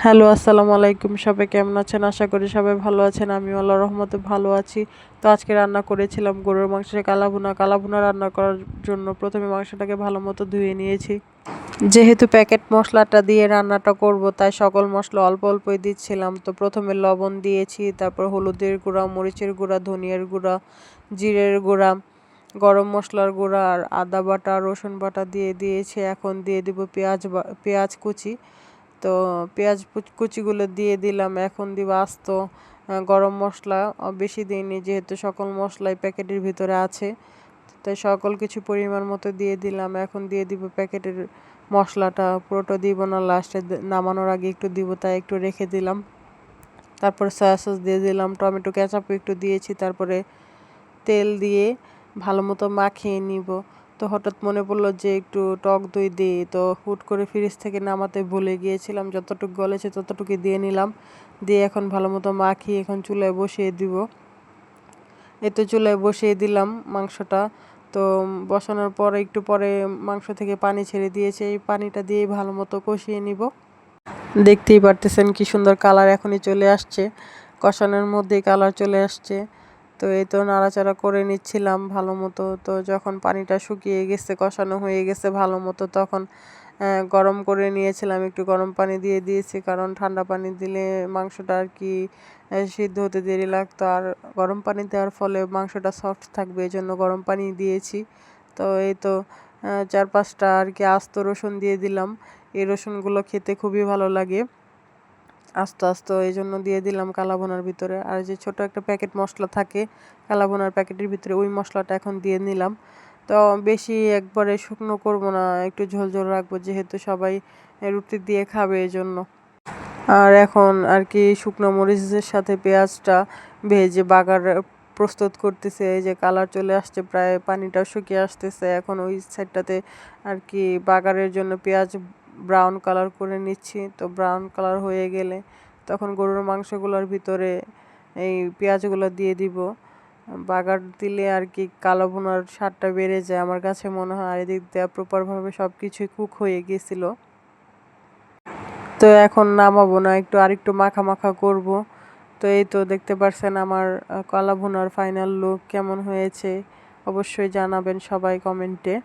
Hello, আসসালামু আলাইকুম। সবাই কেমন আছেন? আশা করি সবাই ভালো আছেন। আমিও আল্লাহর রহমতে ভালো আছি। তো আজকে রান্না করেছিলাম গরুর মাংসের কালাভুনা। কালাভুনা রান্না করার জন্য প্রথমে মাংসটাকে ভালোমতো ধুয়ে নিয়েছি। যেহেতু প্যাকেট মশলাটা দিয়ে রান্নাটা করব, তাই সকল মশলা অল্প অল্পই দিচ্ছিলাম। তো প্রথমে লবণ দিয়েছি, তারপর হলুদের গুঁড়া, মরিচের গুঁড়া, ধনিয়ার গুঁড়া, জিরের গুঁড়া, গরম মশলার গুঁড়া আর আদা বাটা, রসুন বাটা দিয়ে দিয়েছি। এখন দিয়ে দিব পেঁয়াজ কুচি। তো পেঁয়াজ কুচিগুলো দিয়ে দিলাম। এখন দিব আস্ত গরম মশলা। বেশি দিইনি, যেহেতু সকল মশলাই প্যাকেটের ভিতরে আছে, তাই সকল কিছু পরিমাণ মতো দিয়ে দিলাম। এখন দিয়ে দিব প্যাকেটের মশলাটা, পুরোটা দিব না, লাস্টে নামানোর আগে একটু দিব, তাই একটু রেখে দিলাম। তারপর সয়া সস দিয়ে দিলাম, টমেটো কেচাপও একটু দিয়েছি। তারপরে তেল দিয়ে ভালো মতো মাখিয়ে নিব। তো হঠাৎ মনে পড়লো যে একটু টক দই দিই, তো হুট করে ফ্রিজ থেকে নামাতে ভুলে গিয়েছিলাম। যতটুকু গলেছে ততটুকু দিয়ে নিলাম। দিয়ে এখন ভালো মতো মাখিয়ে এখন চুলায় বসিয়ে দিব। তো চুলায় বসিয়ে দিলাম মাংসটা। তো বসানোর পরে একটু পরে মাংস থেকে পানি ছেড়ে দিয়েছে। এই পানিটা দিয়ে ভালো মতো কষিয়ে নিব। দেখতেই পারতেছেন কি সুন্দর কালার এখনই চলে আসছে, কষানোর মধ্যেই কালার চলে আসছে। তো এই তো নাড়াচাড়া করে নিচ্ছিলাম ভালো মতো। তো যখন পানিটা শুকিয়ে গেছে, কষানো হয়ে গেছে ভালো মতো, তখন গরম করে নিয়েছিলাম। একটু গরম পানি দিয়ে দিয়েছি, কারণ ঠান্ডা পানি দিলে মাংসটা আর কি সিদ্ধ হতে দেরি লাগতো। আর গরম পানি দেওয়ার ফলে মাংসটা সফট থাকবে, এই জন্য গরম পানি দিয়েছি। তো এই তো 4-5টা আর কি আস্ত রসুন দিয়ে দিলাম। এই রসুনগুলো খেতে খুবই ভালো লাগে আস্তে আস্তে, এই জন্য দিয়ে দিলাম কালাভুনার ভিতরে। আর যে ছোট একটা প্যাকেট মশলা থাকে কালাভুনার প্যাকেটের ভিতরে, ওই মশলাটা এখন দিয়ে নিলাম। তো বেশি একবারে শুকনো করব না, একটু ঝোল ঝোল রাখবো, যেহেতু সবাই রুটি দিয়ে খাবে এই জন্য। আর এখন আর কি শুকনো মরিচের সাথে পেঁয়াজটা ভেজে বাগার প্রস্তুত করতেছে। এই যে কালার চলে আসছে, প্রায় পানিটাও শুকিয়ে আসতেছে। এখন ওই সাইডটাতে আর কি বাগারের জন্য পেঁয়াজ ব্রাউন কালার করে নিচ্ছি। তো ব্রাউন কালার হয়ে গেলে তখন গরুর মাংসগুলোর ভিতরে এই পেঁয়াজগুলো দিয়ে দিব। বাগার দিলে আর কি কালো ভুনার স্বাদটা বেড়ে যায় আমার কাছে মনে হয়। আর এদিক দিয়ে প্রপারভাবে সব কিছুই কুক হয়ে গেছিলো। তো এখন নামাবো না, আরেকটু মাখা মাখা করব। তো এই তো দেখতে পারছেন আমার কলা ভুনার ফাইনাল লুক কেমন হয়েছে, অবশ্যই জানাবেন সবাই কমেন্টে।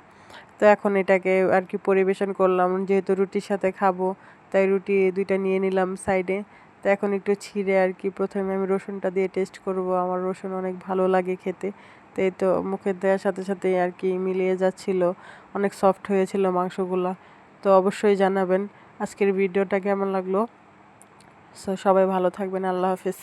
তো এখন এটাকে আর কি পরিবেশন করলাম, যেহেতু রুটির সাথে খাবো, তাই রুটি 2টা নিয়ে নিলাম সাইডে। তো এখন একটু ছিঁড়ে আর কি প্রথমে আমি রসুনটা দিয়ে টেস্ট করব। আমার রসুন অনেক ভালো লাগে খেতে। তো এই তো মুখে দেওয়ার সাথে সাথে আর কি মিলিয়ে যাচ্ছিল, অনেক সফট হয়েছিল মাংসগুলা। তো অবশ্যই জানাবেন আজকের ভিডিওটা কেমন লাগলো। সবাই ভালো থাকবেন, আল্লাহ হাফিজ।